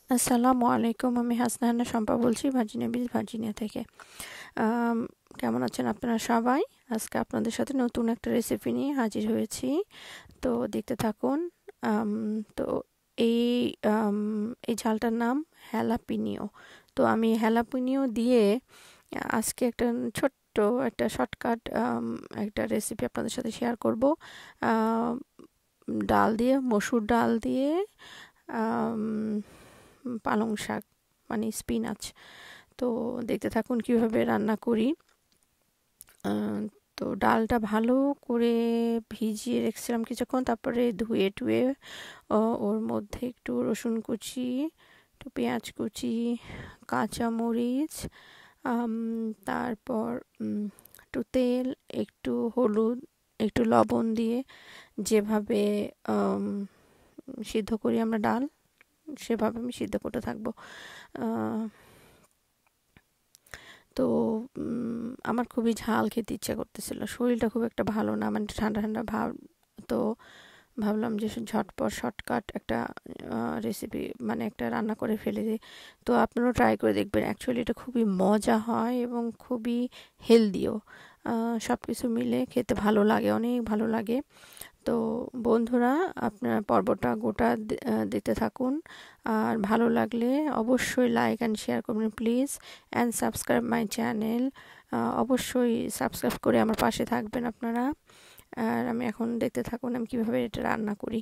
আসসালামু আলাইকুম। আমি হাসনাহানা শম্পা বলছি ভার্জিনিয়া বিচ, ভার্জিনিয়া থেকে। আম, কেমন আছেন আপনারা সবাই? আজকে আপনাদের সাথে নতুন একটা রেসিপি নিয়ে হাজির হয়েছি। তো দেখতে থাকুন। আম, তো এই আম, এই ঝালটার নাম হ্যালাপিনিও। তো আমি হ্যালাপিনিও দিয়ে আজকে একটা ছোট্ট একটা শর্টকাট একটা রেসিপি আপনাদের সাথে শেয়ার করব। আম, ডাল দিয়ে, মসুর ডাল দিয়ে আম, পালং শাক মানে স্পিনাচ। তো দেখতে থাকুন কিভাবে রান্না করি। আহ, তো ডালটা ভালো করে ভিজিয়ে রেখেছিলাম কিছুক্ষণ, তারপরে ধুয়ে টুয়ে ওর মধ্যে একটু রসুন কুচি, একটু পেঁয়াজ কুচি, কাঁচা মরিচ, আম, তারপর একটু তেল, একটু হলুদ, একটু লবণ দিয়ে যেভাবে আম, সিদ্ধ করি আমরা ডাল, সেভাবে আমি সিদ্ধ করতে থাকবো। আহ, তো আমার খুবই ঝাল খেতে ইচ্ছা করতেছিল, শরীরটা খুব একটা ভালো না, মানে ঠান্ডা ঠান্ডা ভাব। তো ভাবলাম যে ঝটপট শর্টকাট একটা রেসিপি, মানে একটা রান্না করে ফেলে দিই। তো আপনারাও ট্রাই করে দেখবেন, অ্যাকচুয়ালি এটা খুবই মজা হয় এবং খুবই হেলদিও। সব কিছু মিলে খেতে ভালো লাগে, অনেক ভালো লাগে। তো বন্ধুরা, আপনারা পর্বটা গোটা দেখতে থাকুন। আর ভালো লাগলে অবশ্যই লাইক অ্যান্ড শেয়ার করবেন please, and subscribe my channel. অবশ্যই সাবস্ক্রাইব করে আমার পাশে থাকবেন আপনারা। আর আমি এখন দেখতে থাকুন আমি কিভাবে এটা রান্না করি।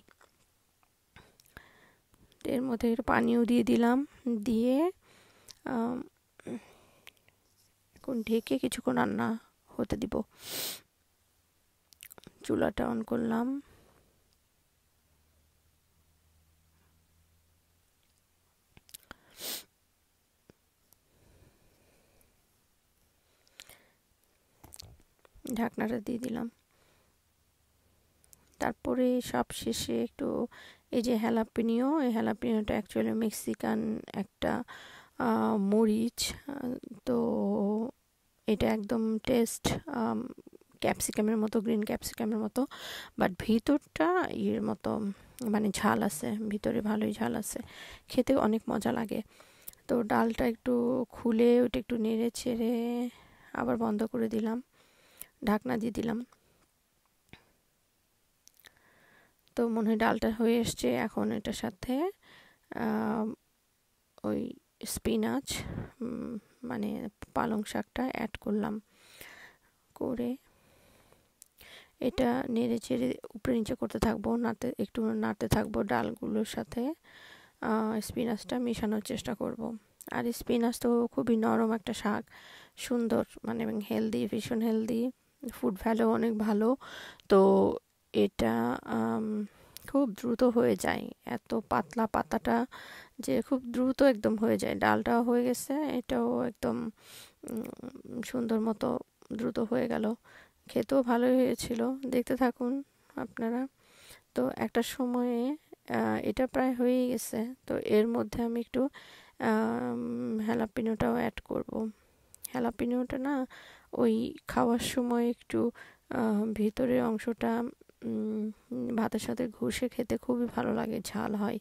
এর মধ্যে একটু পানিও দিয়ে দিলাম, দিয়ে আম, এখন ঢেকে কিছুক্ষণ রান্না হতে দিব। চুলাটা অন করলাম। ঢাকনাটা দিয়ে দিলাম। তারপরে সব শেষে একটু এই যে হ্যালাপিনিও, এই হ্যালাপিনিওটা অ্যাকচুয়ালি মেক্সিকান একটা মরিচ। তো এটা একদম টেস্ট ক্যাপসিকামের মতো, গ্রিন ক্যাপসিকামের মতো, বাট ভিতরটা ইয়ের মতো, মানে ঝাল আছে ভিতরে, ভালোই ঝাল আছে, খেতে অনেক মজা লাগে। তো ডালটা একটু খুলে ওটা একটু নেড়ে চেড়ে আবার বন্ধ করে দিলাম, ঢাকনা দিয়ে দিলাম। তো মনে হয় ডালটা হয়ে এসছে। এখন এটার সাথে আহ, ওই স্পিনাচ, মানে পালং শাকটা অ্যাড করলাম, করে এটা নেড়ে চেড়ে উপরে নিচে করতে থাকবো, নাড়তে একটু নাড়তে থাকবো ডালগুলোর সাথে। স্পিনাচটা মেশানোর চেষ্টা করব। আর স্পিনাচ তো খুবই নরম একটা শাক, সুন্দর, মানে এবং হেলদি, ভীষণ হেলদি, ফুড ভ্যালু অনেক ভালো। তো এটা খুব দ্রুত হয়ে যায়, এত পাতলা পাতাটা যে খুব দ্রুত একদম হয়ে যায়। ডালটাও হয়ে গেছে, এটাও একদম সুন্দর মতো দ্রুত হয়ে গেল। খেতেও ভালোই হয়েছিল। দেখতে থাকুন আপনারা। তো একটা সময়ে এটা প্রায় হয়েই গেছে। তো এর মধ্যে আমি একটু হ্যালাপিনোটাও অ্যাড করব। হ্যালাপিনোটা না, ওই খাওয়ার সময় একটু ভিতরের অংশটা ভাতের সাথে ঘষে খেতে খুবই ভালো লাগে, ঝাল হয়।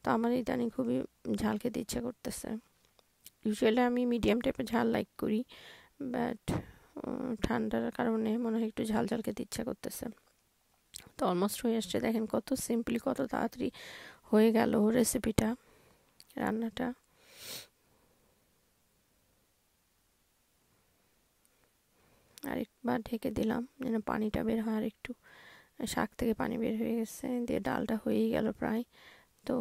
তো আমার ইদানিং খুবই ঝাল খেতে ইচ্ছা করতেছে। ইউজুয়ালি আমি মিডিয়াম টাইপের ঝাল লাইক করি, বাট ঠান্ডার কারণে মনে হয় একটু ঝাল ঝাল খেতে ইচ্ছা করতেছে। তো অলমোস্ট হয়ে আসছে, দেখেন কত সিম্পলি, কত তাড়াতাড়ি হয়ে গেল রেসিপিটা, রান্নাটা। আরেকবার ঢেকে দিলাম যেন পানিটা বের হয়, আর একটু শাক থেকে পানি বের হয়ে গেছে, দিয়ে ডালটা হয়েই গেল প্রায়। তো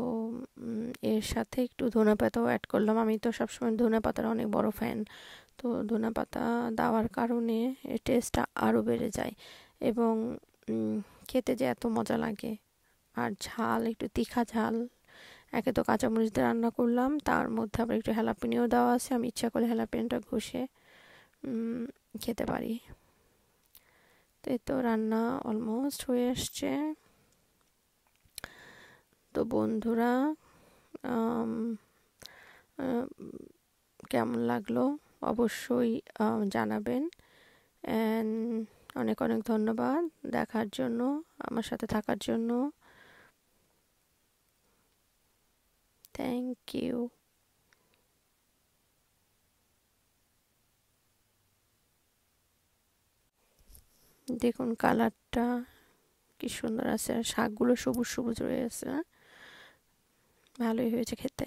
এর সাথে একটু ধনেপাতাও অ্যাড করলাম। আমি তো সবসময় ধনেপাতার অনেক বড় ফ্যান। তো ধনেপাতা দেওয়ার কারণে এর টেস্টটা আরও বেড়ে যায়, এবং খেতে যে এত মজা লাগে। আর ঝাল, একটু তীখা ঝাল। একে তো কাঁচামরিচ দিয়ে রান্না করলাম, তার মধ্যে আবার একটু হ্যালাপিনিও দেওয়া আছে, আমি ইচ্ছা করে হ্যালাপিনোটা ঘষে খেতে পারি। তো এই তো রান্না অলমোস্ট হয়ে আসছে। তো বন্ধুরা, আম, আহ, কেমন লাগলো অবশ্যই জানাবেন। অ্যান্ড অনেক অনেক ধন্যবাদ দেখার জন্য, আমার সাথে থাকার জন্য। Thank you. দেখুন কালারটা কি সুন্দর আছে, আর শাকগুলো সবুজ সবুজ রয়ে আছে, ভালোই হয়েছে খেতে।